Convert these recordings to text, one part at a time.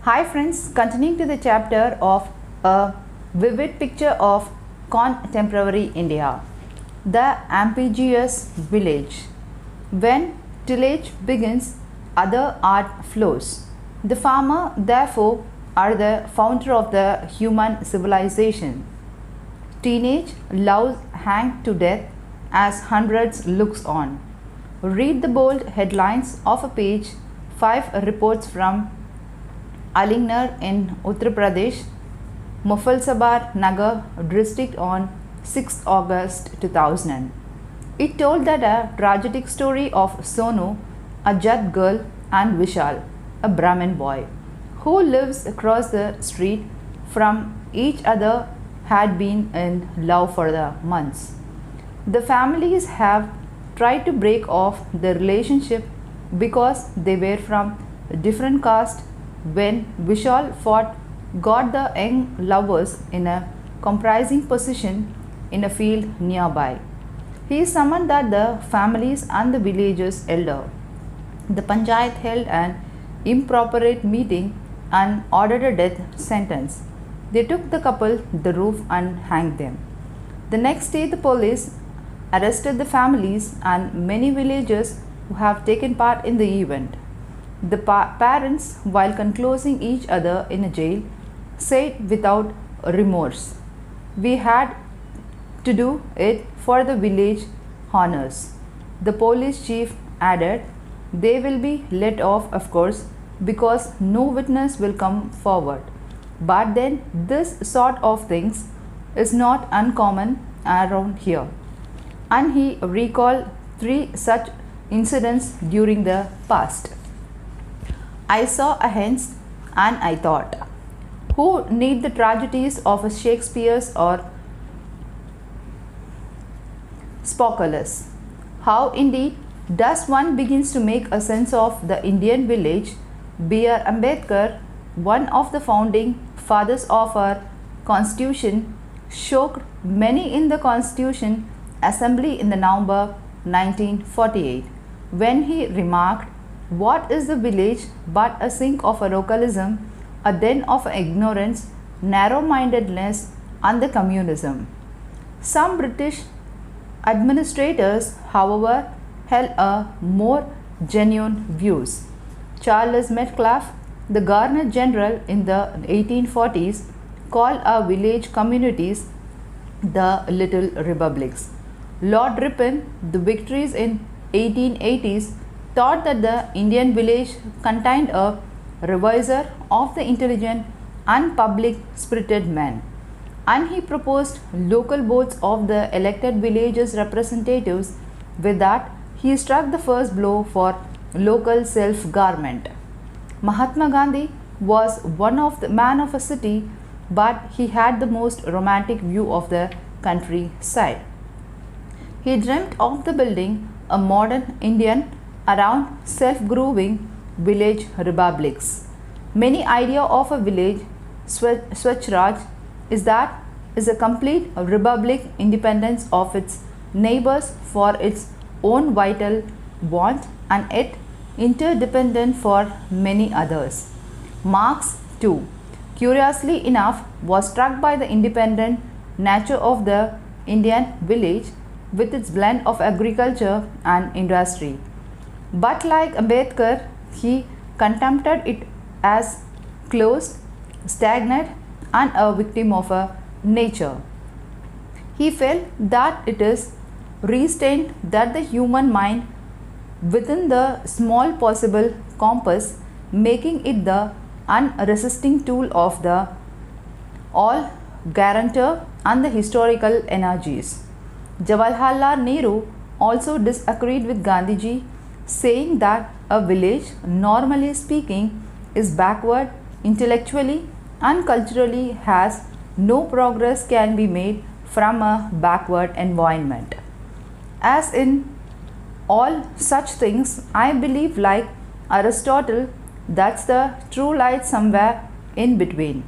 Hi friends, continuing to the chapter of a vivid picture of contemporary India, the ambiguous village. When tillage begins, other art flows. The farmer, therefore, are the founder of the human civilization. Teenage loves hang to death as hundreds looks on. Read the bold headlines of a page, 5 reports from Aligarh in Uttar Pradesh, Mufalsabar Nagar district on 6 August 2000. It told that a tragic story of Sonu, a Jat girl, and Vishal, a Brahmin boy, who lives across the street from each other, had been in love for the months. The families have tried to break off the relationship because they were from a different caste. When Vishal got the young lovers in a comprising position in a field nearby. He summoned that the families and the villagers elder. The panchayat held an improper meeting and ordered a death sentence. They took the couple to the roof and hanged them. The next day the police arrested the families and many villagers who have taken part in the event. The parents, while conclosing each other in a jail, said without remorse, "We had to do it for the village honors." The police chief added, "They will be let off, of course, because no witness will come forward. But then this sort of things is not uncommon around here." And he recalled 3 such incidents during the past. I saw a hens and I thought, who need the tragedies of a Shakespeare's or Sophocles? How indeed does one begins to make a sense of the Indian village? B.R. Ambedkar, one of the founding fathers of our constitution, shocked many in the Constitution Assembly in the November 1948 when he remarked, "What is the village but a sink of a localism, a den of ignorance, narrow-mindedness, and the communism?" Some British administrators, however, held a more genuine views. Charles Metcalfe, the Governor General in the 1840s, called our village communities the little republics. Lord Ripon, the victories in 1880s, thought that the Indian village contained a revisor of the intelligent and public-spirited men, and he proposed local boards of the elected villages representatives. With that, he struck the first blow for local self-government. Mahatma Gandhi was one of the man of a city, but he had the most romantic view of the countryside. He dreamt of the building a modern Indian around self-governing village republics. Many idea of a village Swaraj is a complete republic, independence of its neighbors for its own vital wants and yet interdependent for many others. Marx too, curiously enough, was struck by the independent nature of the Indian village with its blend of agriculture and industry. But like Ambedkar, he contemplated it as closed, stagnant, and a victim of a nature. He felt that it is restrained that the human mind within the small possible compass, making it the unresisting tool of the all guarantor and the historical energies. Jawaharlal Nehru also disagreed with Gandhiji, saying that a village, normally speaking, is backward intellectually and culturally, has no progress can be made from a backward environment. As in all such things, I believe, like Aristotle, that's the true light somewhere in between.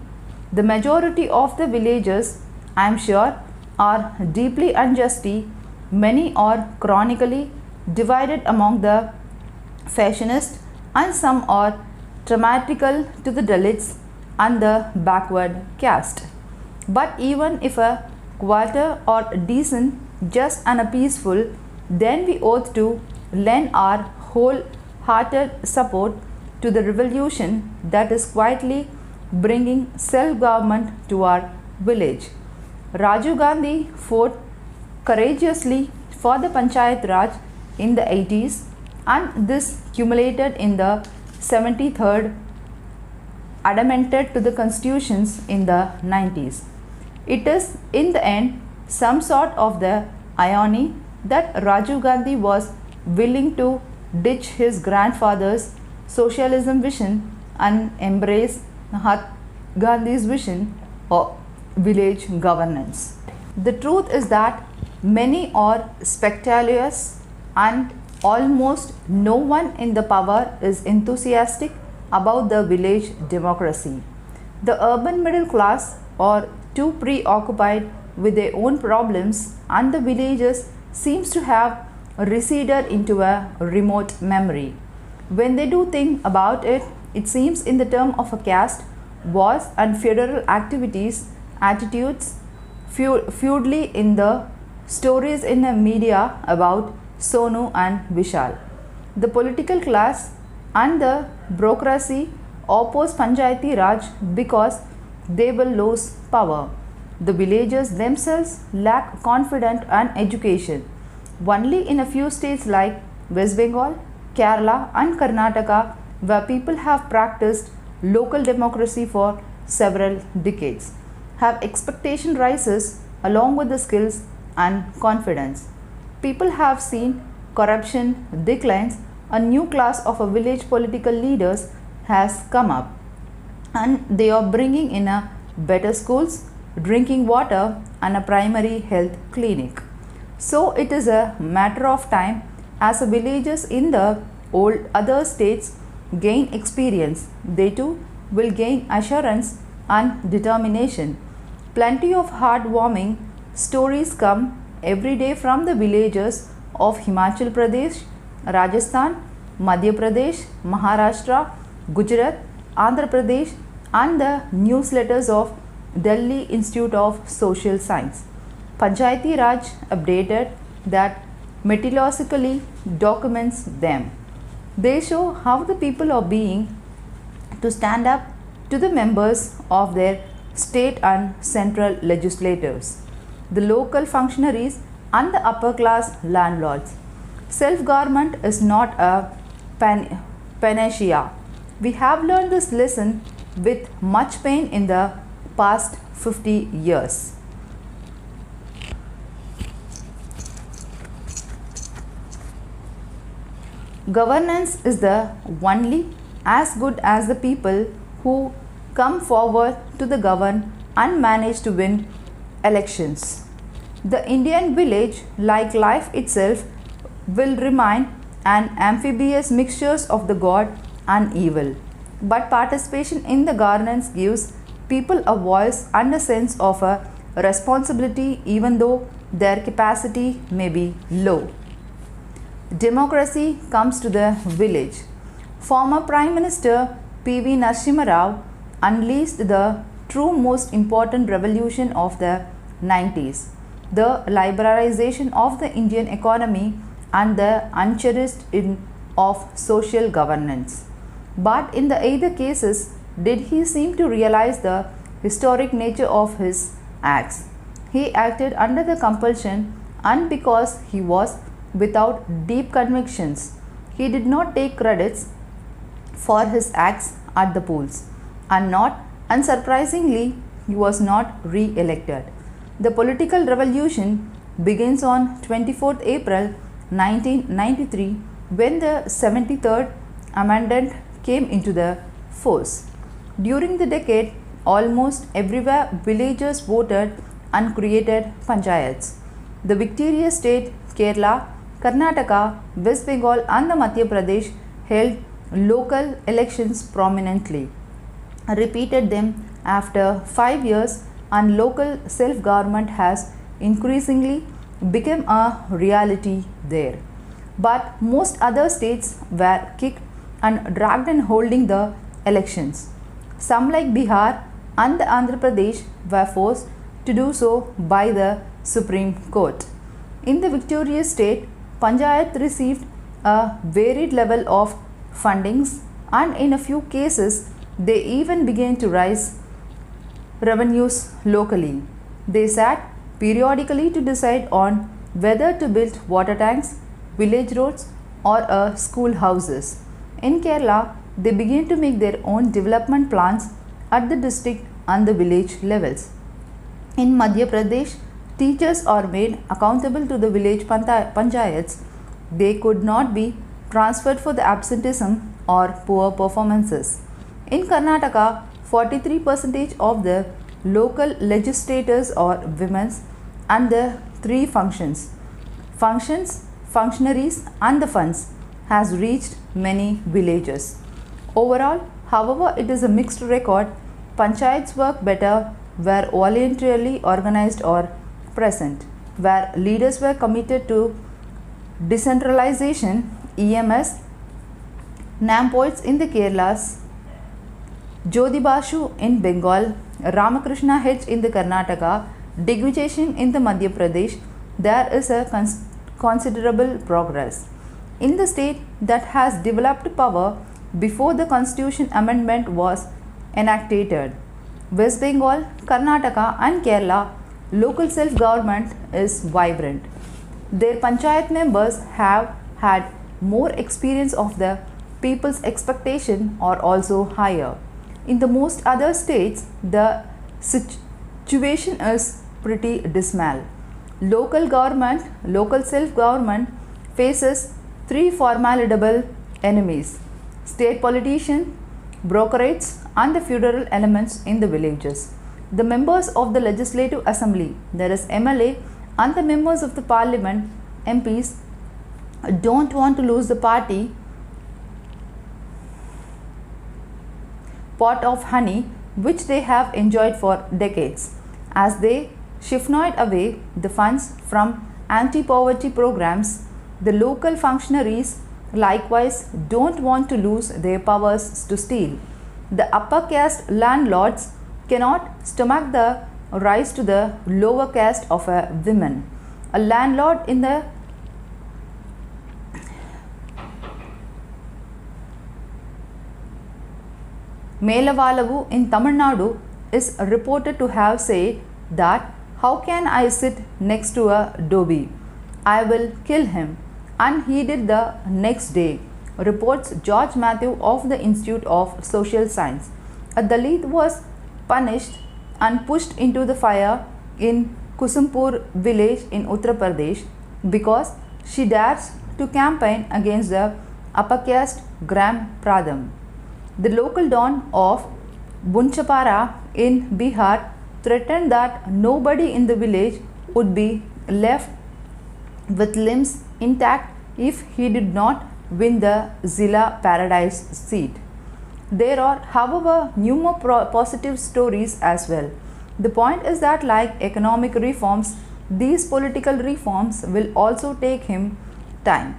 The majority of the villagers, I am sure, are deeply unjustly, many are chronically divided among the fascists, and some are traumatical to the Dalits and the backward caste. But even if a quarter or decent, just and a peaceful, then we ought to lend our wholehearted support to the revolution that is quietly bringing self-government to our village. Rajiv Gandhi fought courageously for the Panchayat Raj in the 80s, and this culminated in the 73rd amendment to the constitutions in the 90s. It is in the end some sort of the irony that Rajiv Gandhi was willing to ditch his grandfather's socialism vision and embrace Mahatma Gandhi's vision of village governance. The truth is that many are spectacular and almost no one in the power is enthusiastic about the village democracy. The urban middle class are too preoccupied with their own problems, and the villagers seems to have receded into a remote memory. When they do think about it, it seems in the term of a caste, wars and feudal activities, attitudes, feudally in the stories in the media about Sonu and Vishal. The political class and the bureaucracy oppose Panchayati Raj because they will lose power. The villagers themselves lack confidence and education. Only in a few states like West Bengal, Kerala and Karnataka, where people have practiced local democracy for several decades, have expectation rises along with the skills and confidence. People have seen corruption declines. A new class of a village political leaders has come up, and they are bringing in a better schools, drinking water and a primary health clinic. So it is a matter of time as the villagers in the old other states gain experience, they too will gain assurance and determination. Plenty of heartwarming stories come every day from the villagers of Himachal Pradesh, Rajasthan, Madhya Pradesh, Maharashtra, Gujarat, Andhra Pradesh, and the newsletters of Delhi Institute of Social Science. Panchayati Raj updated that meticulously documents them. They show how the people are being to stand up to the members of their state and central legislators, the local functionaries and the upper class landlords. Self-government is not a panacea. We have learned this lesson with much pain in the past 50 years. Governance is the only as good as the people who come forward to the govern and manage to win elections. The Indian village, like life itself, will remain an amphibious mixture of the good and evil. But participation in the governance gives people a voice and a sense of a responsibility even though their capacity may be low. Democracy comes to the village. Former Prime Minister P.V. Narasimha Rao unleashed the true most important revolution of the 90s, the liberalization of the Indian economy and the uncherished of social governance. But in the either cases, did he seem to realize the historic nature of his acts? He acted under the compulsion, and because he was without deep convictions, he did not take credits for his acts at the polls, and not unsurprisingly, he was not re-elected. The political revolution begins on 24th April 1993 when the 73rd Amendment came into the force. During the decade, almost everywhere villagers voted and created panchayats. The victorious state Kerala, Karnataka, West Bengal and the Madhya Pradesh held local elections prominently, repeated them after 5 years, and local self-government has increasingly become a reality there. But most other states were kicked and dragged in holding the elections. Some like Bihar and the Andhra Pradesh were forced to do so by the Supreme Court. In the victorious state, Panchayat received a varied level of fundings, and in a few cases they even began to raise revenues locally. They sat periodically to decide on whether to build water tanks, village roads, or school houses. In Kerala, they began to make their own development plans at the district and the village levels. In Madhya Pradesh, teachers are made accountable to the village panchayats. They could not be transferred for the absenteeism or poor performances. In Karnataka, 43% of the local legislators are women, and the three functions, functionaries and the funds has reached many villages. Overall, however, it is a mixed record. Panchayats work better where voluntarily organized or present, where leaders were committed to decentralization, EMS, Nampoids in the Kerala's, Jodhibashu in Bengal, Ramakrishna H in the Karnataka, Digvijay Singh in the Madhya Pradesh, there is a considerable progress. In the state that has developed power before the constitution amendment was enacted, West Bengal, Karnataka and Kerala, local self-government is vibrant. Their panchayat members have had more experience of the people's expectation are also higher. In the most other states, the situation is pretty dismal. Local self-government faces three formidable enemies: state politicians, brocerates, and the feudal elements in the villages. The members of the legislative assembly, that is MLA, and the members of the parliament, MPs, don't want to lose the party pot of honey which they have enjoyed for decades. As they siphoned away the funds from anti-poverty programs, the local functionaries likewise don't want to lose their powers to steal. The upper caste landlords cannot stomach the rise to the lower caste of a woman. A landlord in the Melavalu in Tamil Nadu is reported to have said that, "How can I sit next to a Dobi? I will kill him." And he did the next day, reports George Matthew of the Institute of Social Science. A Dalit was punished and pushed into the fire in Kusumpur village in Uttar Pradesh because she dares to campaign against the upper caste Gram Pradham. The local don of Bunchapara in Bihar threatened that nobody in the village would be left with limbs intact if he did not win the Zilla Paradise seat. There are, however, numerous positive stories as well. The point is that, like economic reforms, these political reforms will also take him time.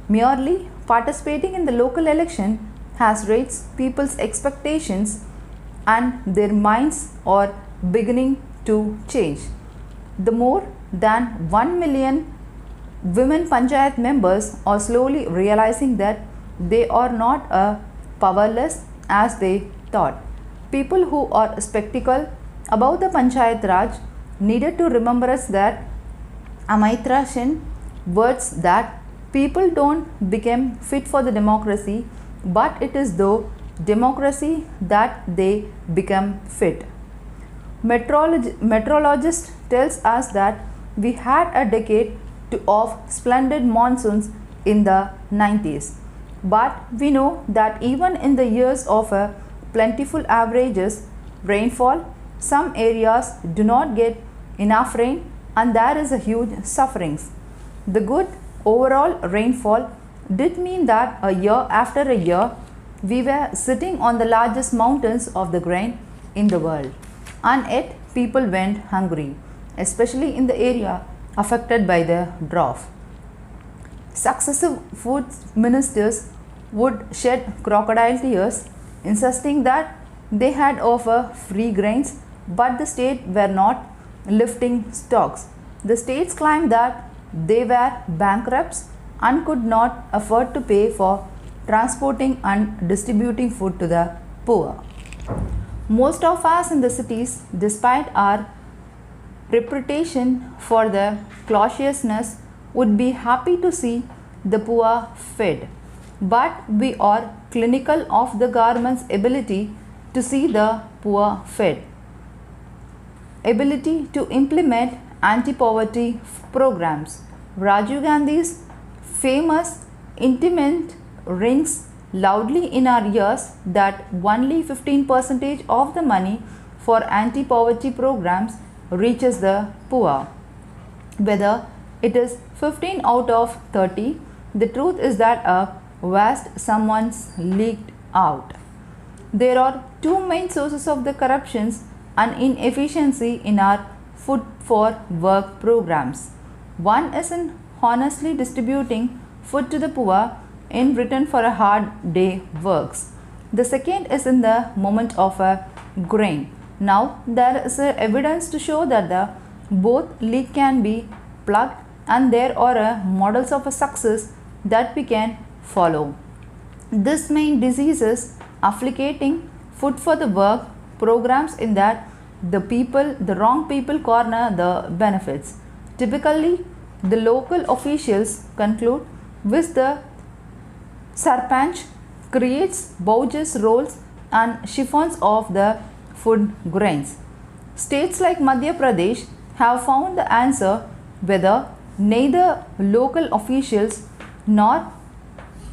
Merely participating in the local election has raised people's expectations, and their minds are beginning to change. The more than 1 million women panchayat members are slowly realizing that they are not as powerless as they thought. People who are skeptical about the Panchayat Raj needed to remember us that Amartya Sen words that people don't become fit for the democracy, but it is through democracy that they become fit. Meteorologist tells us that we had a decade of splendid monsoons in the 90s, but we know that even in the years of a plentiful averages rainfall, some areas do not get enough rain and there is a huge sufferings. The good overall rainfall did mean that a year after a year we were sitting on the largest mountains of the grain in the world, and yet people went hungry, especially in the area affected by the drought. Successive food ministers would shed crocodile tears insisting that they had offer free grains, but the state were not lifting stocks. The states claimed that they were bankrupts and could not afford to pay for transporting and distributing food to the poor. Most of us in the cities, despite our reputation for the cautiousness, would be happy to see the poor fed. But we are clinical of the government's ability to see the poor fed. Ability to implement anti-poverty programs. Rajiv Gandhi's famous intimate rings loudly in our ears that only 15% of the money for anti-poverty programs reaches the poor. Whether it is 15 out of 30, the truth is that a vast someone's leaked out. There are two main sources of the corruptions and inefficiency in our food for work programs. One is in honestly distributing food to the poor in return for a hard day works. The second is in the moment of a grain. Now there is evidence to show that the both leak can be plugged, and there are models of a success that we can follow. This main diseases afflicting food for the work programs in that the wrong people corner the benefits. Typically, the local officials conclude with the sarpanch creates vouchers, rolls and chiffons of the food grains. States like Madhya Pradesh have found the answer whether neither local officials nor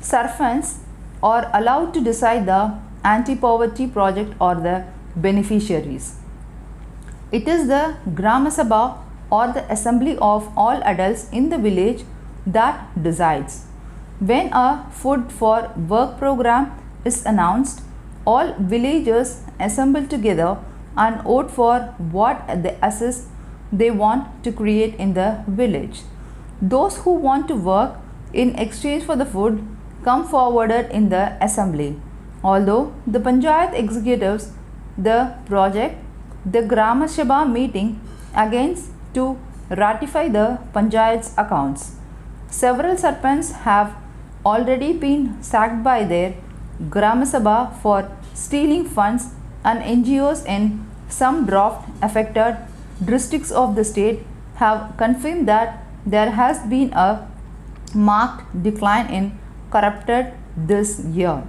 sarpanchs are allowed to decide the anti-poverty project or the beneficiaries. It is the Grama Sabha or the assembly of all adults in the village that decides. When a food for work program is announced, all villagers assemble together and vote for what the assist they want to create in the village. Those who want to work in exchange for the food come forwarded in the assembly. Although the Panchayat executives the project, the Grama Sabha meeting against to ratify the Panchayat's accounts. Several sarpanchs have already been sacked by their Grama Sabha for stealing funds, and NGOs in some drought affected districts of the state have confirmed that there has been a marked decline in corrupted this year.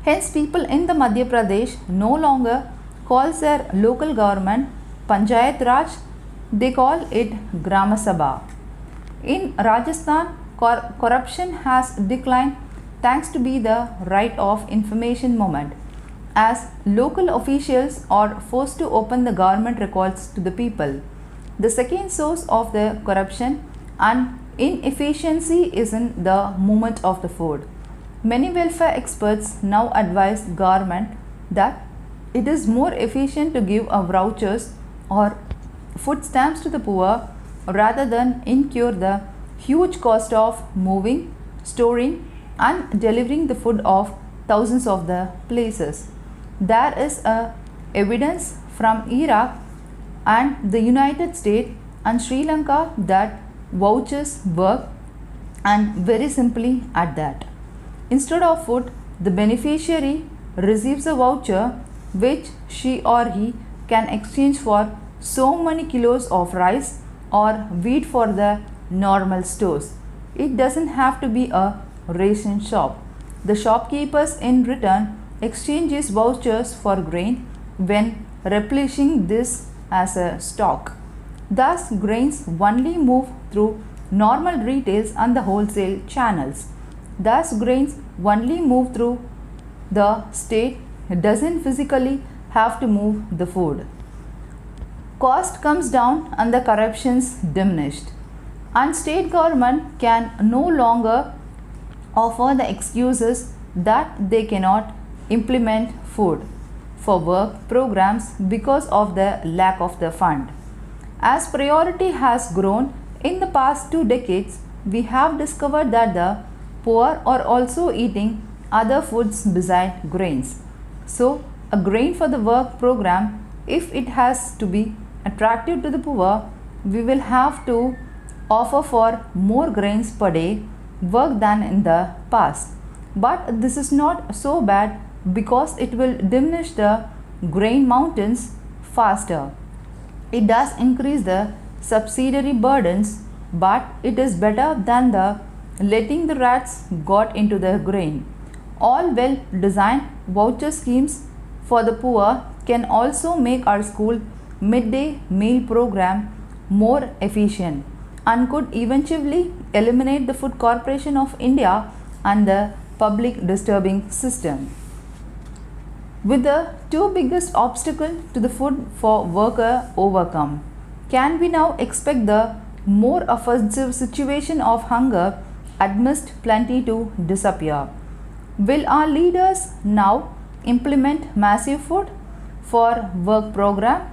Hence, people in the Madhya Pradesh no longer calls their local government Panchayat Raj, they call it Grama Sabha. In Rajasthan, corruption has declined thanks to be the right of information movement, as local officials are forced to open the government records to the people. The second source of the corruption and inefficiency is in the movement of the food. Many welfare experts now advise government that it is more efficient to give a vouchers or food stamps to the poor rather than incur the huge cost of moving, storing and delivering the food of thousands of the places. There is evidence from Iraq and the United States and Sri Lanka that vouchers work, and very simply at that. Instead of food, the beneficiary receives a voucher which she or he can exchange for so many kilos of rice or wheat for the normal stores. It doesn't have to be a ration shop. The shopkeepers in return exchanges vouchers for grain when replenishing this as a stock. Thus, grains only move through normal retails and the wholesale channels. Thus, grains only move through the state doesn't physically have to move the food. Cost comes down and the corruption's diminished. And state government can no longer offer the excuses that they cannot implement food for work programs because of the lack of the fund. As priority has grown in the past 2 decades, we have discovered that the poor are also eating other foods beside grains. So, a grain for the work program, if it has to be attractive to the poor, we will have to offer for more grains per day work than in the past. But this is not so bad because it will diminish the grain mountains faster. It does increase the subsidiary burdens, but it is better than the letting the rats got into the grain. All well designed voucher schemes for the poor can also make our school midday meal program more efficient and could eventually eliminate the Food Corporation of India and the public disturbing system. With the two biggest obstacles to the food for worker overcome, can we now expect the more offensive situation of hunger amidst plenty to disappear? Will our leaders now implement massive food for work program?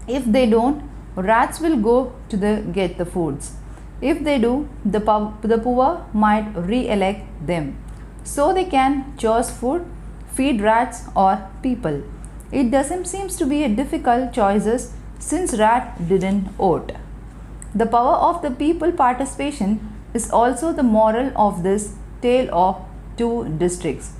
If they don't, rats will go to get the foods. If they do, the poor might re-elect them, so they can choose food, feed rats or people. It doesn't seem to be a difficult choices since rat didn't vote. The power of the people participation is also the moral of this tale of two districts.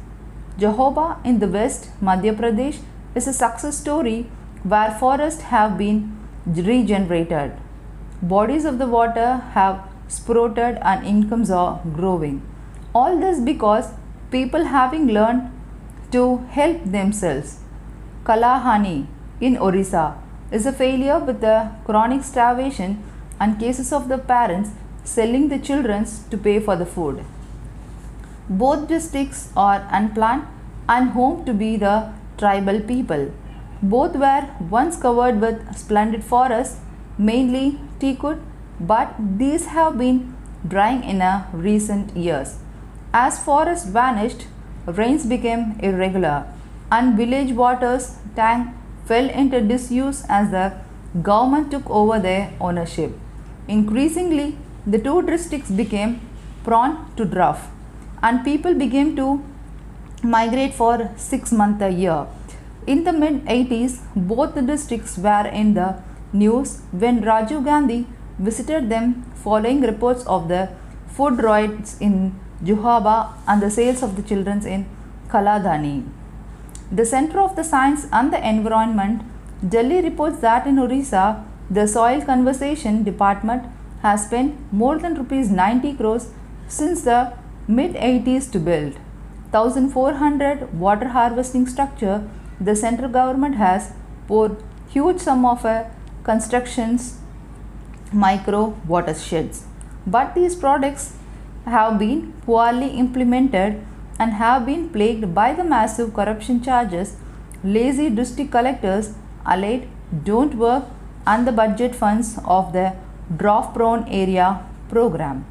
Jehoba in the west, Madhya Pradesh, is a success story where forests have been regenerated. Bodies of the water have sprouted and incomes are growing. All this because people having learned to help themselves. Kalahani in Orissa is a failure with the chronic starvation and cases of the parents selling the children to pay for the food. Both districts are unplanned and home to be the tribal people. Both were once covered with splendid forests, mainly teakwood, but these have been drying in recent years. As forests vanished, rains became irregular and village waters tank fell into disuse as the government took over their ownership. Increasingly, the two districts became prone to drought and people began to migrate for 6 months a year. In the mid-80s, both the districts were in the news when Rajiv Gandhi visited them following reports of the food riots in Jehoba and the sales of the children in Kaladhani. The Center of the Science and the Environment, Delhi reports that in Orissa, the Soil Conservation Department has spent more than Rs 90 crores since the mid-80s to build 1,400 water harvesting structure. The central government has poured huge sum of constructions micro watersheds. But these projects have been poorly implemented and have been plagued by the massive corruption charges, lazy district collectors allied don't work and the budget funds of the drought prone area program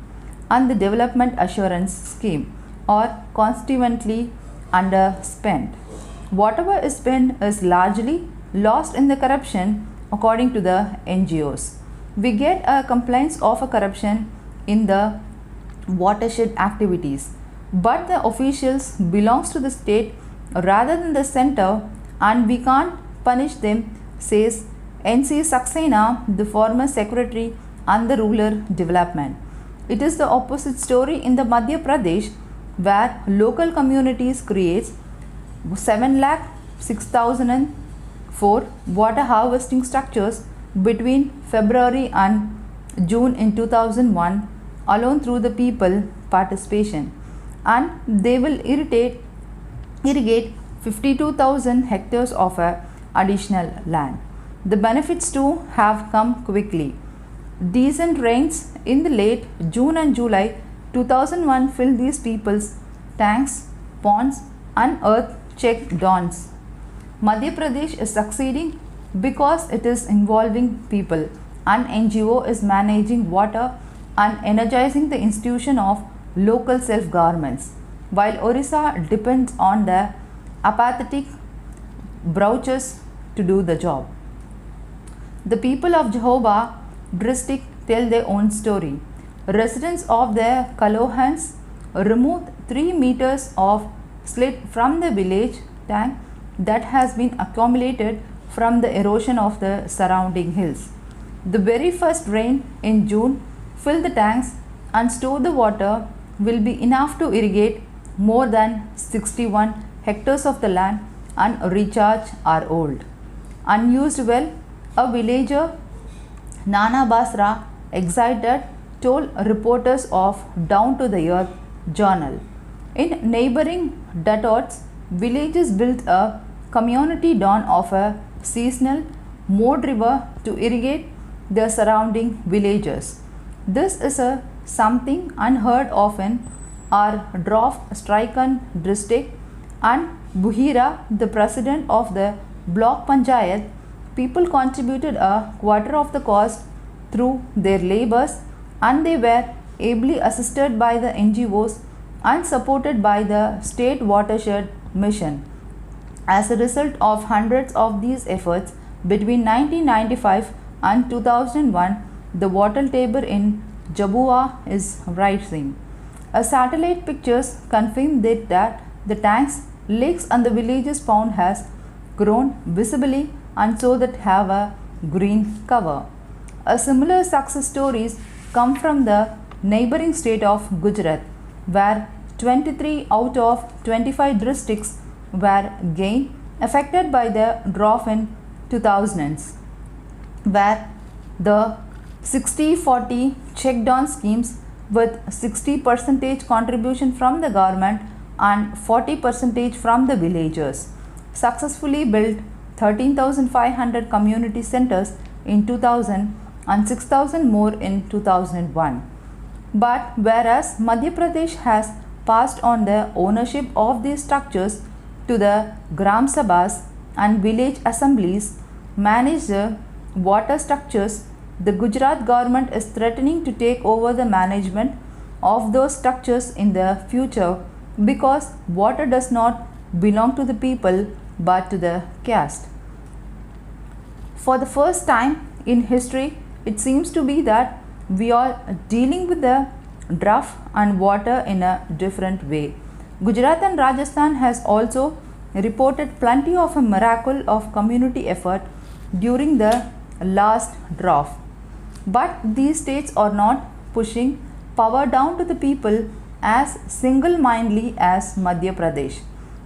and the development assurance scheme are constantly underspent. Whatever is spent is largely lost in the corruption according to the NGOs. We get a complaints of a corruption in the watershed activities, but the officials belongs to the state rather than the center and we can't punish them, says NC Saxena, the former secretary under rural development. It is the opposite story in the Madhya Pradesh where local communities creates 7,06,004 water harvesting structures between February and June in 2001 alone through the people participation, and they will irrigate 52,000 hectares of additional land. The benefits too have come quickly. Decent rains in the late June and July 2001 filled these people's tanks, ponds and earth check dawns. Madhya Pradesh is succeeding because it is involving people and NGO is managing water and energizing the institution of local self-governments, while Orissa depends on the apathetic brooches to do the job. The people of Jehoba district tell their own story. Residents of the Kalohans removed 3 meters of slit from the village tank that has been accumulated from the erosion of the surrounding hills. The very first rain in June filled the tanks and stored the water will be enough to irrigate more than 61 hectares of the land and recharge our old unused well. A villager, Nana Basra, excited, told reporters of Down to the Earth journal. In neighboring Datots, villages built a community dawn of a seasonal mode river to irrigate the surrounding villages. This is a something unheard of in our drought-stricken district, and Buhira, the president of the block panchayat, people contributed a quarter of the cost through their labors, and they were ably assisted by the NGOs and supported by the state watershed mission. As a result of hundreds of these efforts between 1995 and 2001, the water table in Jabua is rising. A satellite pictures confirm that the tanks, lakes and the villages pound has grown visibly and so that have a green cover. A similar success stories come from the neighboring state of Gujarat, where 23 out of 25 districts were again affected by the drought in 2000s, where the 60-40 check-down schemes with 60% contribution from the government and 40% from the villagers successfully built 13,500 community centers in 2000 and 6,000 more in 2001. But whereas Madhya Pradesh has passed on the ownership of these structures to the Gram Sabhas and village assemblies manage the water structures, the Gujarat government is threatening to take over the management of those structures in the future because water does not belong to the people but to the caste. For the first time in history, it seems to be that we are dealing with the drought and water in a different way. Gujarat and Rajasthan has also reported plenty of a miracle of community effort during the last drought. But these states are not pushing power down to the people as single-mindedly as Madhya Pradesh.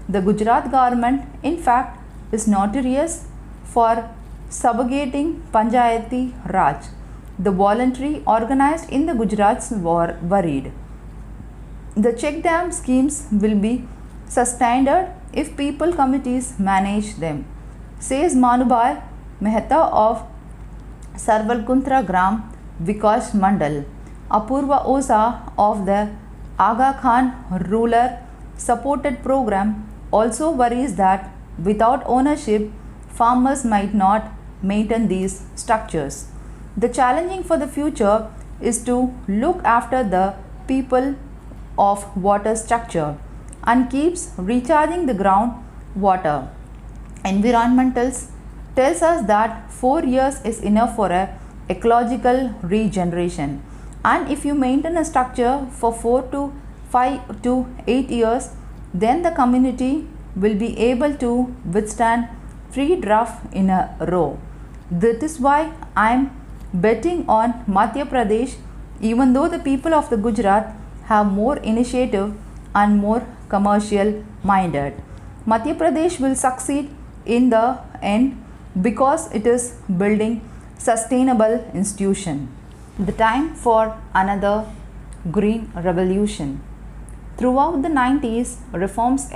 The Gujarat government, in fact, is notorious for subjugating Panchayati Raj. The voluntary organized in the Gujarats were worried. The check dam schemes will be sustained if people committees manage them, says Manubhai Mehta of Sarvalkuntra Gram Vikas Mandal. Apurva Oza of the Aga Khan Ruler Supported Program also worries that without ownership, farmers might not maintain these structures. The challenging for the future is to look after the people of water structure and keeps recharging the ground water. Environmentals tells us that 4 years is enough for a ecological regeneration, and if you maintain a structure for 4 to 5 to 8 years, then the community will be able to withstand 3 droughts in a row. That is why I am betting on Madhya Pradesh, even though the people of the Gujarat have more initiative and more commercial minded. Madhya Pradesh will succeed in the end because it is building sustainable institution. The time for another green revolution. Throughout the 90s, reforms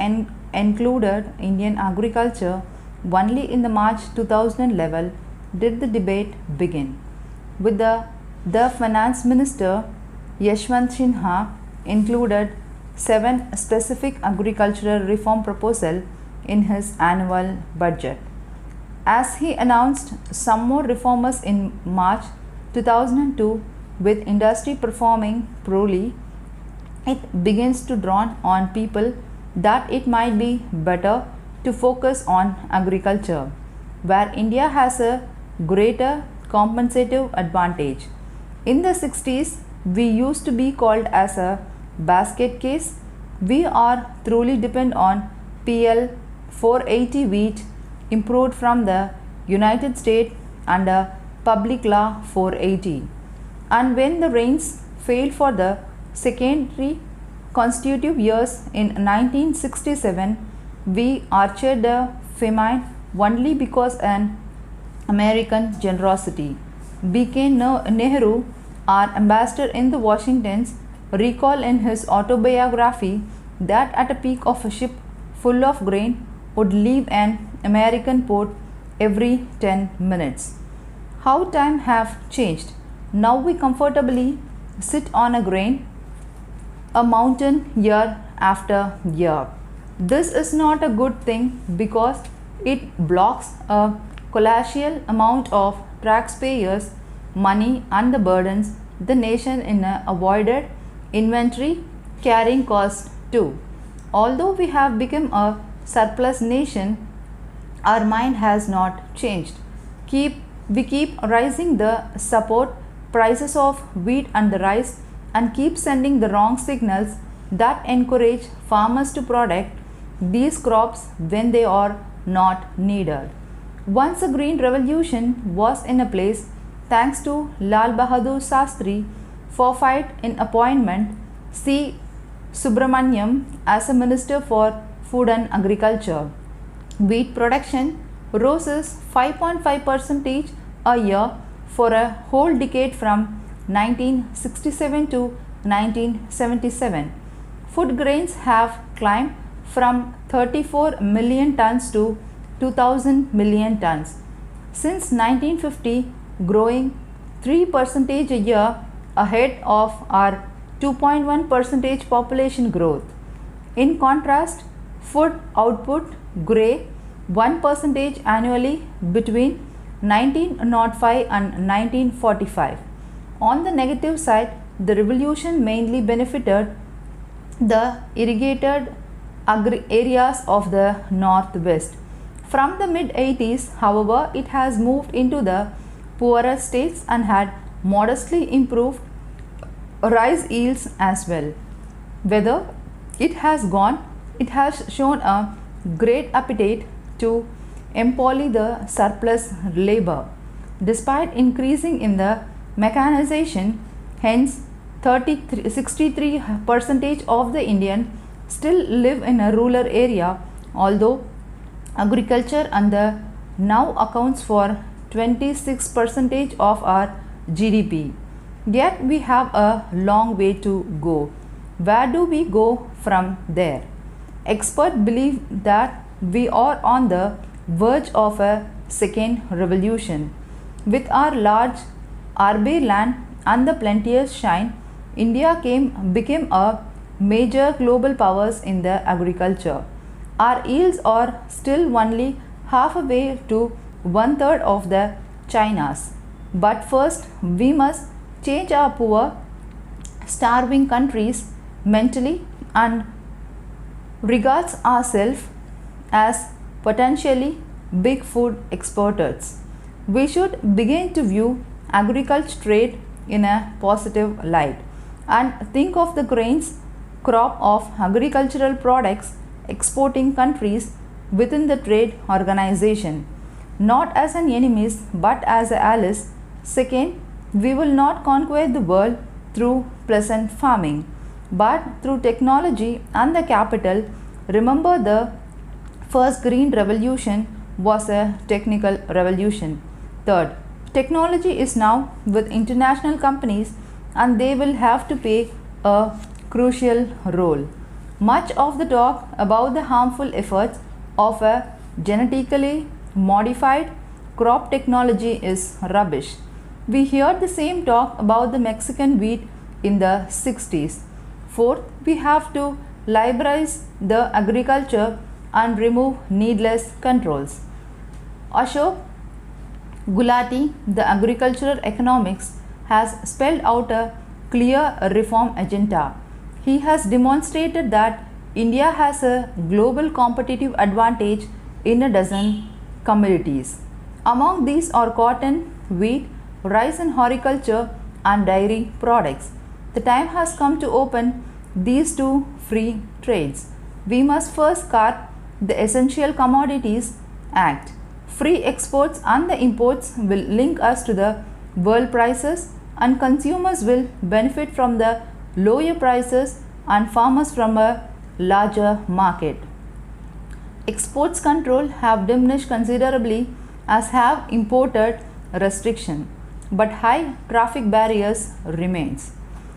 included Indian agriculture. Only in the March 2000 level did the debate begin, with the finance minister Yashwant Sinha included 7 specific agricultural reform proposals in his annual budget. As he announced some more reforms in March 2002, with industry performing poorly, it begins to dawn on people that it might be better to focus on agriculture, where India has a greater competitive advantage. In the 60s, we used to be called as a basket case, we are truly depend on PL 480 wheat improved from the United States under Public Law 480. And when the rains failed for the secondary consecutive years in 1967, we archered the famine only because an American generosity. B.K. Nehru, our ambassador in the Washingtons, recalled in his autobiography that at a peak of a ship full of grain would leave an American port every 10 minutes. How times have changed. Now we comfortably sit on a mountain year after year. This is not a good thing because it blocks a colossal amount of taxpayers' money and the burdens the nation in a avoided inventory carrying cost too. Although we have become a surplus nation, our mind has not changed. We keep rising the support prices of wheat and the rice and keep sending the wrong signals that encourage farmers to protect these crops when they are not needed. Once a green revolution was in a place thanks to Lal Bahadur Shastri forfeit in appointment C. Subramaniam as a Minister for Food and Agriculture. Wheat production rose 5.5% a year for a whole decade from 1967 to 1977. Food grains have climbed from 34 million tons to 2000 million tons. Since 1950, growing 3% a year ahead of our 2.1% population growth. In contrast, food output grew 1% annually between 1905 and 1945. On the negative side, the revolution mainly benefited the irrigated areas of the northwest. From the mid 80s, however, it has moved into the poorer states and had modestly improved rice yields as well. Whether it has shown a great appetite to employ the surplus labor. Despite increasing in the mechanization, hence 63% of the Indian still live in a rural area, although agriculture and the now accounts for 26% of our GDP. Yet we have a long way to go. Where do we go from there? Experts believe that we are on the verge of a second revolution. With our large arable land and the plenteous shine, India became a major global powers in the agriculture. Our yields are still only halfway to 1/3 of the China's. But first, we must change our poor, starving countries mentally and regards ourselves as potentially big food exporters. We should begin to view agriculture trade in a positive light and think of the grains crop of agricultural products exporting countries within the trade organization, not as an enemies but as allies. Second, we will not conquer the world through pleasant farming, but through technology and the capital. Remember, the first green revolution was a technical revolution. Third, technology is now with international companies and they will have to play a crucial role. Much of the talk about the harmful effects of a genetically modified crop technology is rubbish. We heard the same talk about the Mexican wheat in the 60s. Fourth, we have to liberalize the agriculture and remove needless controls. Ashok Gulati, the agricultural economics, has spelled out a clear reform agenda. He has demonstrated that India has a global competitive advantage in a dozen commodities. Among these are cotton, wheat, rice and horticulture and dairy products. The time has come to open these two free trades. We must first cut the Essential Commodities Act. Free exports and the imports will link us to the world prices, and consumers will benefit from the lower prices and farmers from a larger market. Exports control have diminished considerably, as have imported restriction, but high traffic barriers remains.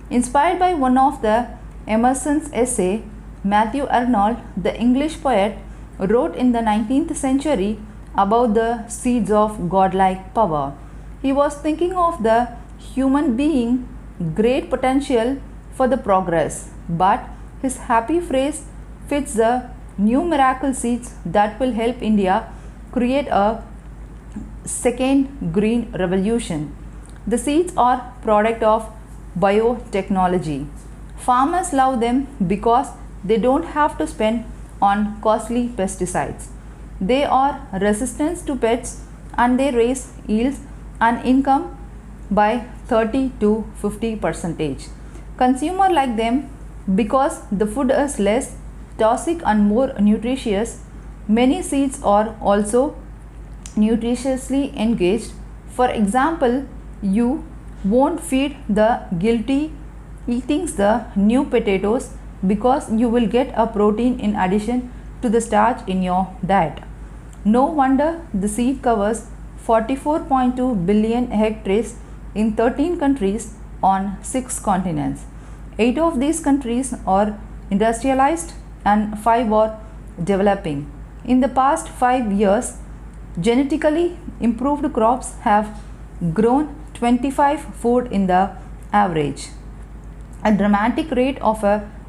Inspired by one of the Emerson's essay, Matthew Arnold, the English poet, wrote in the 19th century about the seeds of godlike power. He was thinking of the human being great potential for the progress, but his happy phrase fits the new miracle seeds that will help India create a second green revolution. The seeds are product of biotechnology. Farmers love them because they don't have to spend on costly pesticides. They are resistant to pests and they raise yields and income by 30 to 50%. Consumer like them because the food is less toxic and more nutritious. Many seeds are also nutritiously engaged. For example, you won't feed the guilty eating the new potatoes because you will get a protein in addition to the starch in your diet. No wonder the seed covers 44.2 billion hectares in 13 countries on 6 continents. 8 of these countries are industrialized and 5 are developing. In the past 5 years, genetically improved crops have grown 25-fold in the average. A dramatic rate of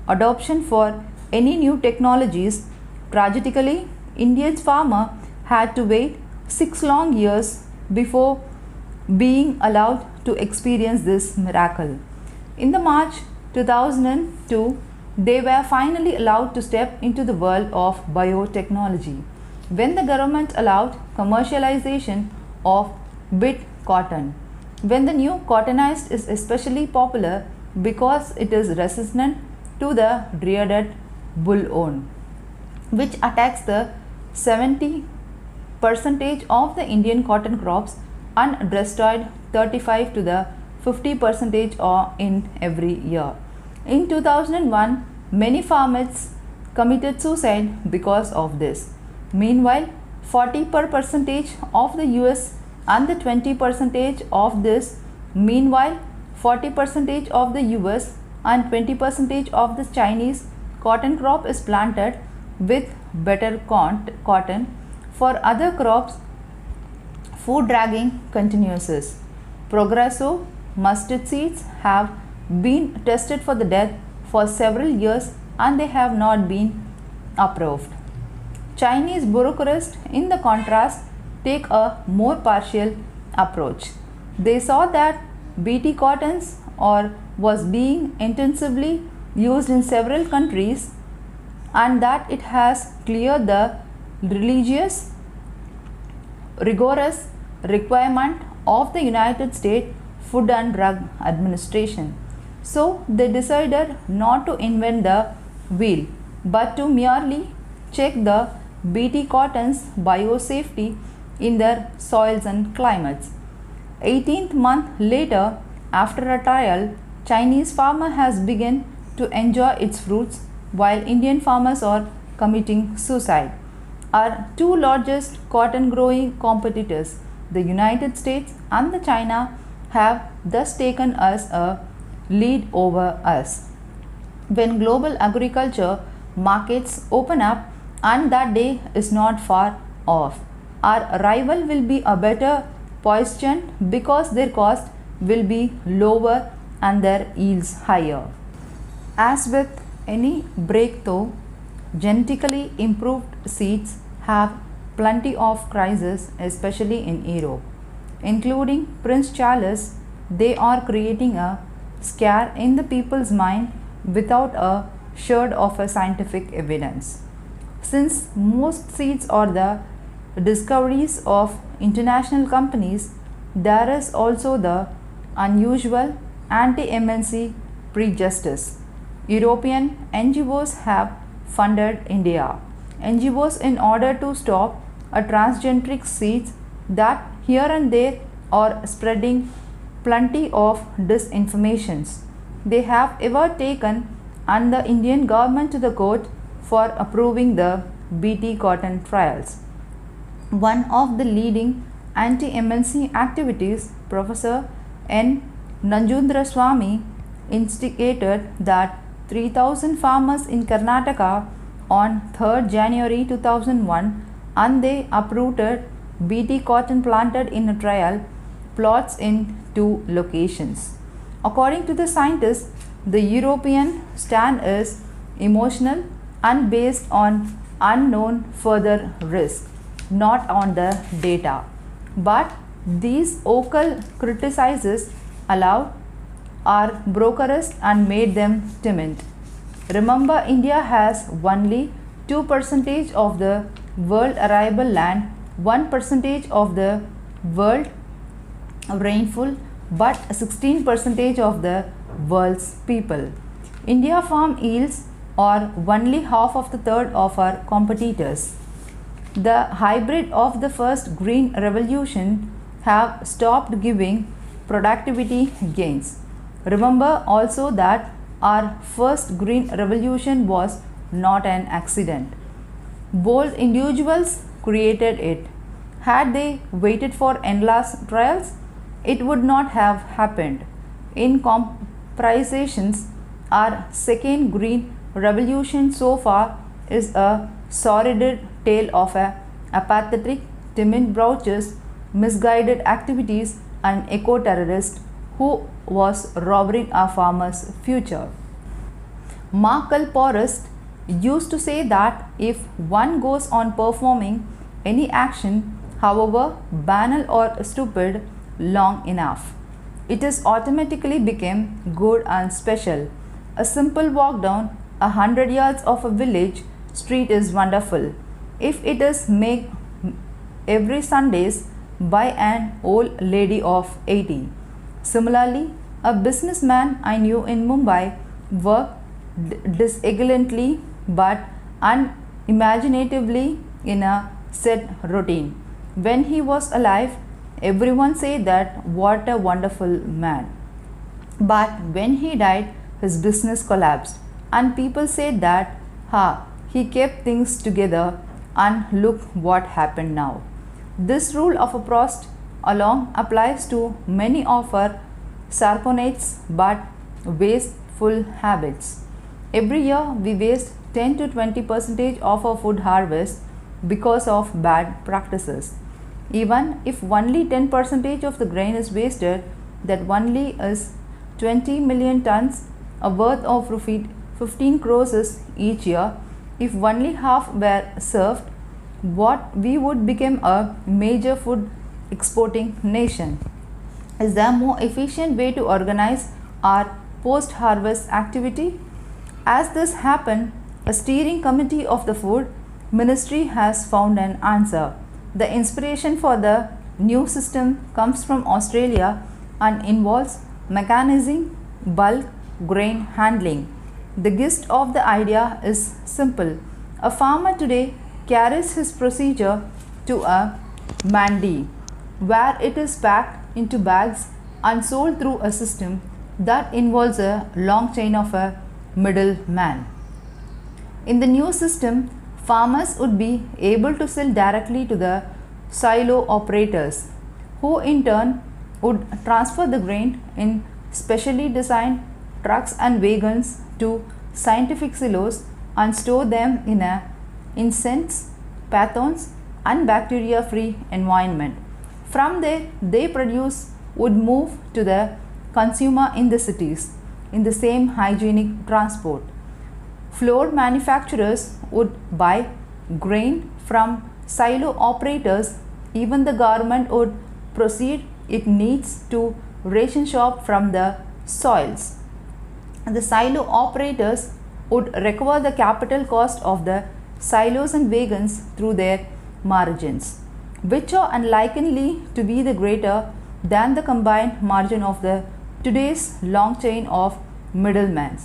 adoption for any new technologies. Tragically, India's farmer had to wait 6 long years before being allowed to experience this miracle. In the March 2002, they were finally allowed to step into the world of biotechnology when the government allowed commercialization of bit cotton. When the new cottonized is especially popular because it is resistant to the dreaded bollworm, which attacks the 70% of the Indian cotton crops and destroyed 35 to the 50% in every year. In 2001, many farmers committed suicide because of this. Meanwhile, 40% of the US and the 20% of this, meanwhile 40% of the US and 20% of the Chinese cotton crop is planted with better cotton. For other crops, food dragging continues. Progresso mustard seeds have been tested for the death for several years and they have not been approved. Chinese bureaucrats, in the contrast, take a more partial approach. They saw that BT cottons was being intensively used in several countries and that it has cleared the rigorous requirement of the United States Food and Drug Administration. So they decided not to invent the wheel but to merely check the BT cotton's biosafety in their soils and climates. 18th month later, after a trial, Chinese farmer has begun to enjoy its fruits while Indian farmers are committing suicide. Our two largest cotton growing competitors, the United States and the China, have thus taken us a lead over us. When global agriculture markets open up, and that day is not far off, our rival will be a better positioned because their cost will be lower and their yields higher. As with any breakthrough, genetically improved seeds have plenty of crises, especially in Europe. Including Prince Charles, they are creating a scare in the people's mind without a shred of a scientific evidence. Since most seeds are the discoveries of international companies, there is also the unusual anti-MNC prejudice. European NGOs have funded India. NGOs in order to stop a transgenic seeds that here and there are spreading plenty of disinformations. They have ever taken and the Indian government to the court for approving the BT cotton trials. One of the leading anti-MNC activities, Professor N. Nanjundraswamy, instigated that 3,000 farmers in Karnataka on 3rd January 2001 and they uprooted BT cotton planted in a trial plots in 2 locations. According to the scientists, the European stand is emotional and based on unknown further risk, not on the data. But these vocal criticizers allowed are brokerist and made them timid. Remember, India has only 2% of the world arable land, 1% of the world rainfall, but 16% of the world's people. India farm yields are only half of the third of our competitors. The hybrid of the first green revolution have stopped giving productivity gains. Remember also that our first green revolution was not an accident. Bold individuals created it. Had they waited for endless trials, it would not have happened. In comparisons, our second green revolution so far is a sordid tale of apathetic, timid brochures, misguided activities, and eco-terrorist who was robbing our farmers' future. Markel Porest used to say that if one goes on performing any action, however banal or stupid, long enough, it is automatically became good and special. A simple walk down 100 yards of a village street is wonderful if it is made every Sundays by an old lady of 80. Similarly, a businessman I knew in Mumbai worked diligently but unimaginatively in a set routine. When he was alive, everyone said that what a wonderful man. But when he died, his business collapsed, and people said that, he kept things together, and look what happened now. This rule of a Proust alone applies to many of our sarconates but wasteful habits. Every year we waste 10 to 20% of our food harvest because of bad practices. Even if only 10% of the grain is wasted, that only is 20 million tons, a worth of rupee 15 crores each year. If only half were served, what we would become a major food exporting nation. Is there a more efficient way to organize our post-harvest activity? As this happened, a steering committee of the food ministry has found an answer. The inspiration for the new system comes from Australia and involves mechanizing bulk grain handling. The gist of the idea is simple. A farmer today carries his procedure to a mandi, where it is packed into bags and sold through a system that involves a long chain of a middleman. In the new system, farmers would be able to sell directly to the silo operators, who in turn would transfer the grain in specially designed trucks and wagons to scientific silos and store them in a insects, pathogens and bacteria-free environment. From there, they produce would move to the consumer in the cities in the same hygienic transport. Flour manufacturers would buy grain from silo operators. Even the government would proceed it needs to ration shop from the soils. The silo operators would recover the capital cost of the silos and wagons through their margins, which are unlikely to be the greater than the combined margin of the today's long chain of middlemen.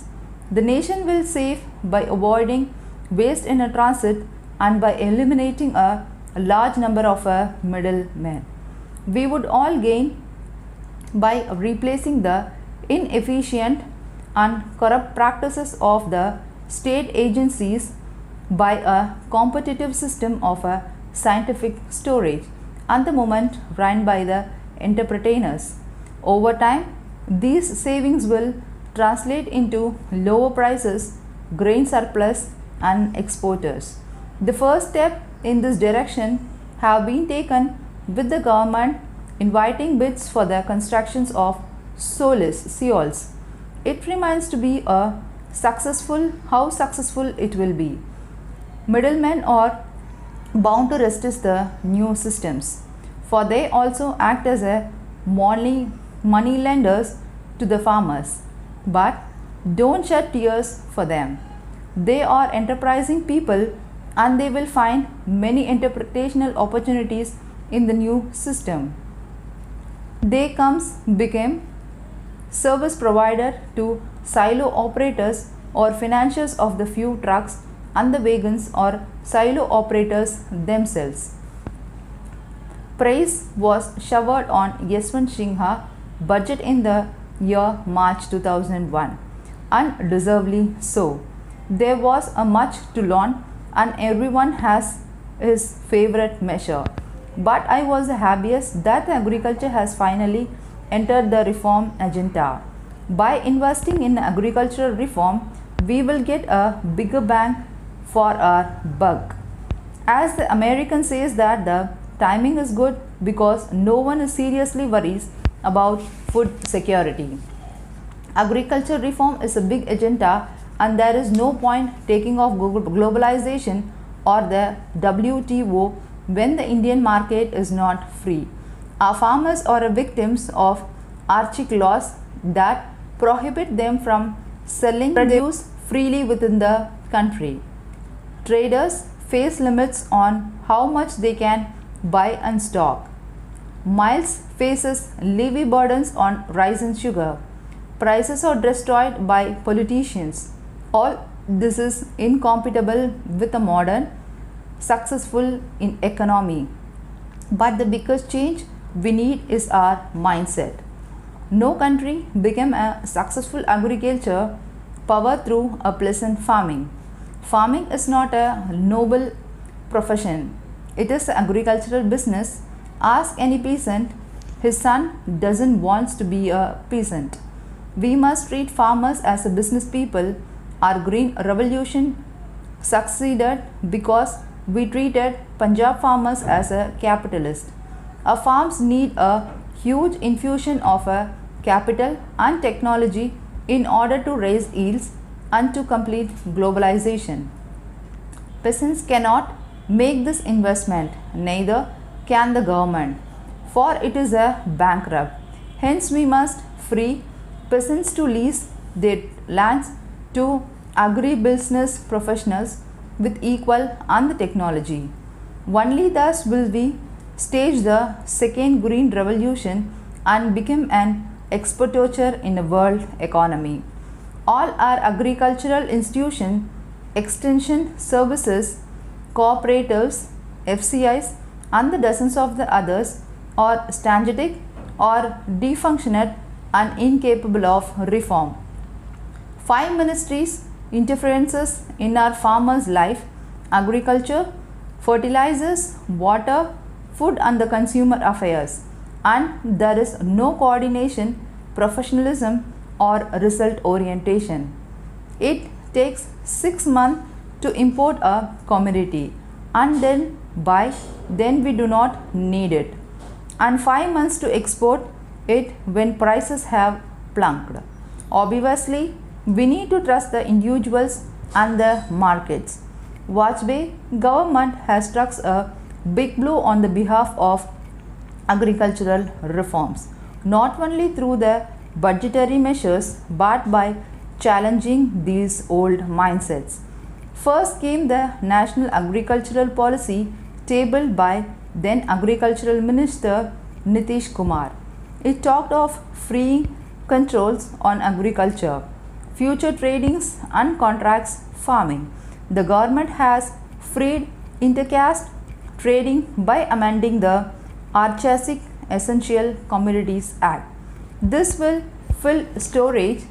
The nation will save by avoiding waste in a transit and by eliminating a large number of middlemen. We would all gain by replacing the inefficient and corrupt practices of the state agencies by a competitive system of scientific storage and the moment run by the entrepreneurs. Over time, these savings will translate into lower prices, grain surplus, and exporters. The first step in this direction have been taken with the government inviting bids for the constructions of seals. It remains to be a how successful it will be. Middlemen are bound to resist the new systems, for they also act as a money lenders to the farmers. But don't shed tears for them. They are enterprising people and they will find many interpretational opportunities in the new system. They became service provider to silo operators or financiers of the few trucks and the wagons or silo operators themselves. Praise was showered on Yashwant Sinha budget in the year March 2001, and deservedly so. There was a much to learn and everyone has his favorite measure. But I was happiest that agriculture has finally entered the reform agenda. By investing in agricultural reform, we will get a bigger bang for our buck. As the American says that the timing is good because no one is seriously worries about food security. Agriculture reform is a big agenda and there is no point taking off globalization or the WTO when the Indian market is not free. Our farmers are victims of archaic laws that prohibit them from selling produce freely within the country. Traders face limits on how much they can buy and stock. Miles faces levy burdens on rice and sugar. Prices are destroyed by politicians. All this is incompatible with a modern, successful in economy. But the biggest change we need is our mindset. No country became a successful agriculture power through a pleasant farming. Farming is not a noble profession. It is an agricultural business. Ask any peasant, his son doesn't want to be a peasant. We must treat farmers as a business people. Our green revolution succeeded because we treated Punjab farmers as a capitalist. Our farms need a huge infusion of a capital and technology in order to raise yields and to complete globalization. Peasants cannot make this investment, neither can the government, for it is a bankrupt. Hence, we must free peasants to lease their lands to agribusiness professionals with equal and the technology. Only thus will we stage the second green revolution and become an exporter in a world economy. All our agricultural institutions, extension services, cooperatives, FCIs, and the dozens of the others are strategic or defunctionate and incapable of reform. 5 ministries interferences in our farmers' life: agriculture, fertilizers, water, food, and the consumer affairs. And there is no coordination, professionalism, or result orientation. It takes 6 months to import a commodity, and then we do not need it, and 5 months to export it when prices have plunked. Obviously, we need to trust the individuals and the markets. Vajpayee government has struck a big blow on the behalf of agricultural reforms, not only through the budgetary measures but by challenging these old mindsets. First came the National Agricultural Policy tabled by then Agricultural Minister Nitish Kumar. It talked of freeing controls on agriculture, future tradings and contracts farming. The government has freed intercaste trading by amending the Archaic Essential Commodities Act. This will fill storage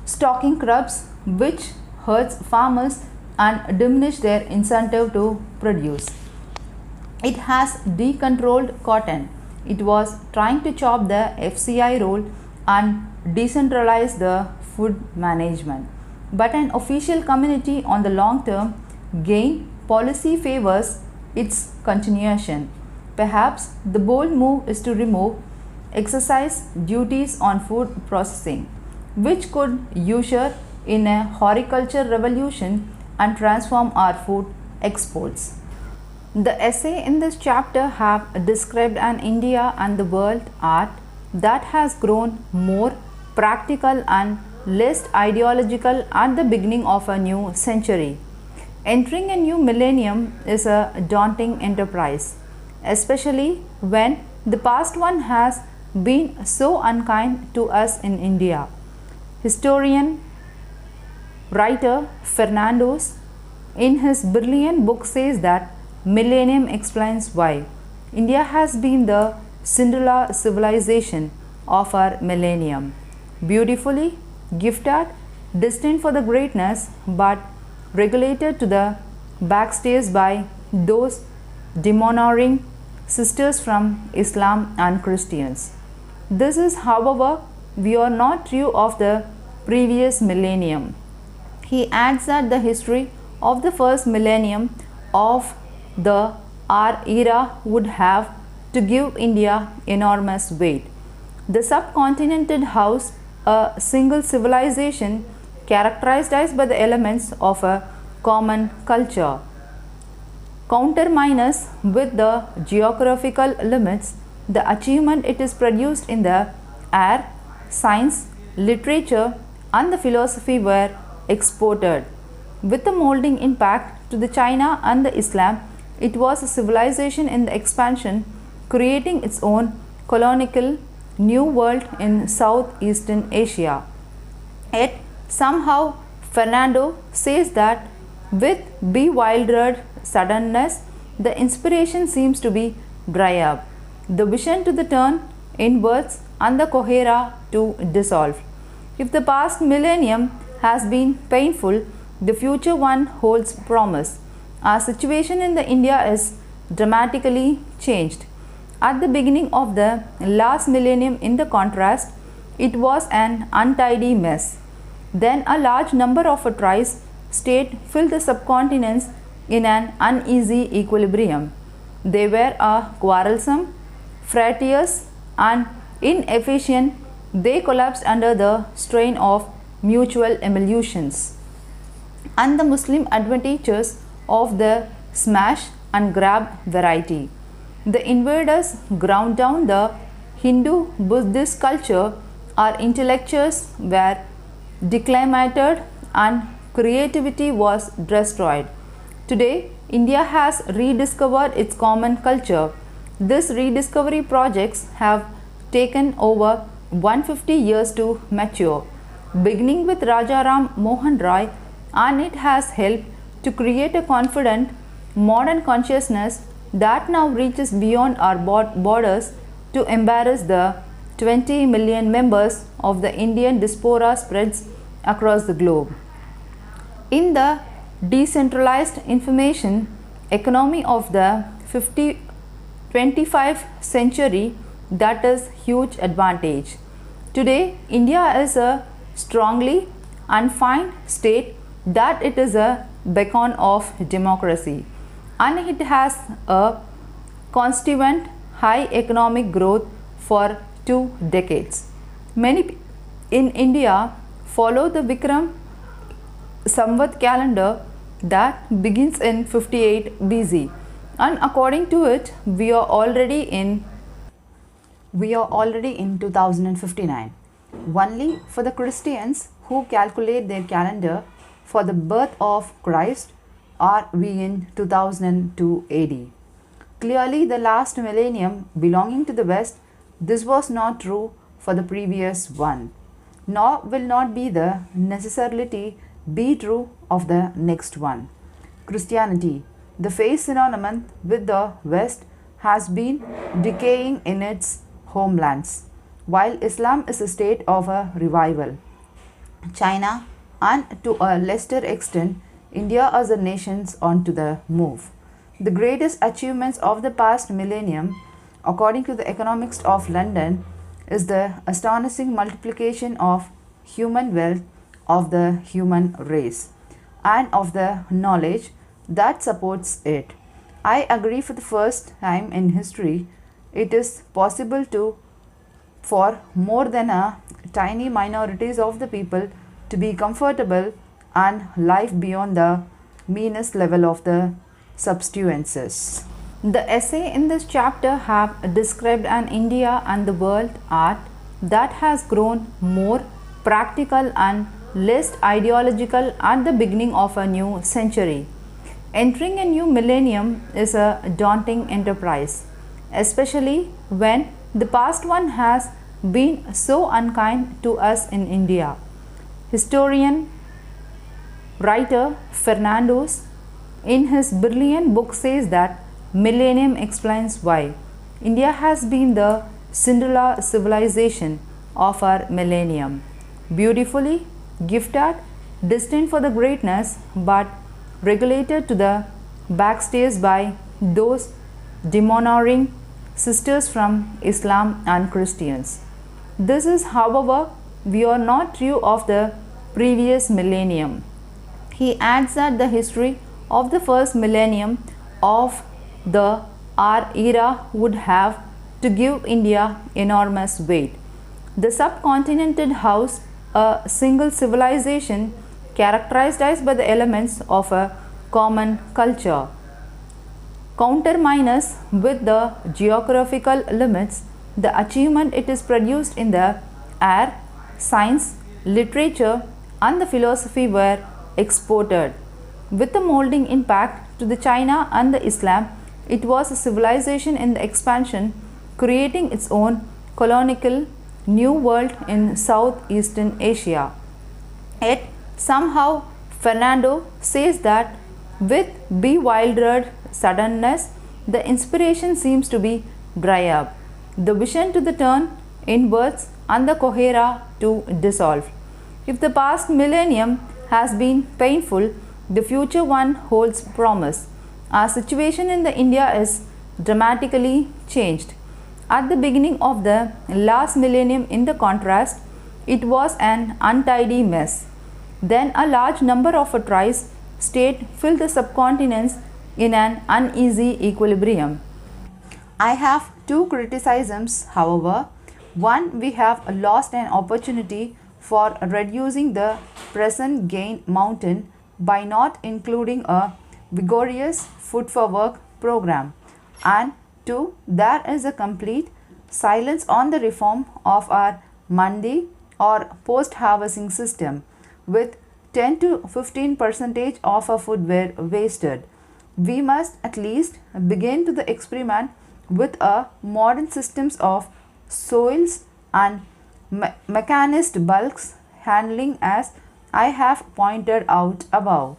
stocking crops, which hurts farmers and diminish their incentive to produce. It has decontrolled cotton. It was trying to chop the FCI role and decentralize the food management. But an official community on the long term gain policy favors its continuation. Perhaps the bold move is to remove excise duties on food processing, which could usher in a horticulture revolution and transform our food exports. The essay in this chapter have described an India and the world art that has grown more practical and less ideological at the beginning of a new century. Entering a new millennium is a daunting enterprise, especially when the past one has been so unkind to us in India. Historian writer Fernandez in his brilliant book says that Millennium explains why India has been the Cinderella civilization of our millennium. Beautifully gifted, destined for the greatness, but regulated to the backstage by those demonizing sisters from Islam and Christians. This is, however, we are not true of the previous millennium. He adds that the history of the first millennium of the our era would have to give India enormous weight. The subcontinent housed a single civilization characterized by the elements of a common culture. Counterminus with the geographical limits, the achievement it is produced in the air, science, literature, and the philosophy were exported. With the molding impact to the China and the Islam, it was a civilization in the expansion, creating its own colonial new world in Southeastern Asia. Yet somehow Fernando says that with bewildered suddenness, the inspiration seems to be dry up, the vision to the turn inwards, and the cohera to dissolve. If the past millennium has been painful, the future one holds promise. Our situation in the India is dramatically changed. At the beginning of the last millennium, in the contrast, it was an untidy mess. Then a large number of a tri-state filled the subcontinents in an uneasy equilibrium. They were quarrelsome, fractious, and inefficient. They collapsed under the strain of mutual emulations. And the Muslim advantages of the smash and grab variety. The invaders ground down the Hindu Buddhist culture. Our intellectuals were declamated and creativity was destroyed. Today, India has rediscovered its common culture. These rediscovery projects have taken over 150 years to mature, beginning with Raja Ram Mohan Roy, and it has helped to create a confident modern consciousness that now reaches beyond our borders to embrace the 20 million members of the Indian diaspora spreads across the globe. In the decentralized information economy of the 25th century, that is huge advantage. Today, India is a strongly undefined state that it is a beacon of democracy, and it has a constant high economic growth for 2 decades. Many in India follow the Vikram Samvat calendar that begins in 58 BC, and according to it we are already in 2059. Only for the Christians who calculate their calendar for the birth of Christ are we in 2002 AD. Clearly, the last millennium belonging to the West, this was not true for the previous one. nor will not be the necessarily be true of the next one. Christianity, the faith synonymous with the West, has been decaying in its homelands, while Islam is a state of a revival. China, and to a lesser extent, India as a nation onto the move. The greatest achievements of the past millennium, according to the Economics of London, is the astonishing multiplication of human wealth of the human race and of the knowledge that supports it. I agree for the first time in history it is possible to for more than a tiny minorities of the people to be comfortable and life beyond the meanest level of the substances. The essay in this chapter have described an India and the world art that has grown more practical and less ideological at the beginning of a new century. Entering a new millennium is a daunting enterprise, especially when the past one has been so unkind to us in India. Historian writer Fernandez in his brilliant book says that Millennium explains why India has been the Cinderella civilization of our millennium. Beautifully gifted, destined for the greatness, but regulated to the backstage by those demonizing sisters from Islam and Christians. This is, however, we are not true of the previous millennium. He adds that the history of the first millennium of the our era would have to give India enormous weight. The subcontinent housed a single civilization characterized by the elements of a common culture. Counterminus with the geographical limits, the achievement it is produced in the air, science, literature, and the philosophy were exported. With the molding impact to the China and the Islam, it was a civilization in the expansion, creating its own colonial new world in Southeastern Asia. Yet somehow Fernando says that with bewildered suddenness, the inspiration seems to be dry up, the vision to the turn inwards, and the cohera to dissolve. If the past millennium has been painful, the future one holds promise. Our situation in the India is dramatically changed. At the beginning of the last millennium, in the contrast, it was an untidy mess. Then a large number of a tri-state filled the subcontinents in an uneasy equilibrium. I have two criticisms, however. One, we have lost an opportunity for reducing the present gain mountain by not including a vigorous food for work program. And two, there is a complete silence on the reform of our mandi or post-harvesting system, with 10 to 15 percentage of our food were wasted. We must at least begin to the experiment with a modern systems of soils and mechanized bulks handling, as I have pointed out above.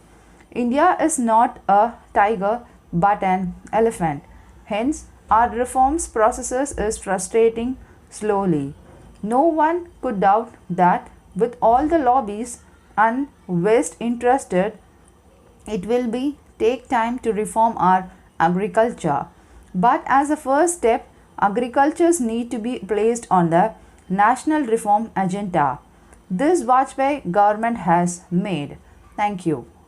India is not a tiger but an elephant. Hence, our reforms processes is frustrating slowly. No one could doubt that with all the lobbies and West interested, it will be take time to reform our agriculture. But as a first step, agricultures need to be placed on the national reform agenda. This Vajpayee government has made. Thank you.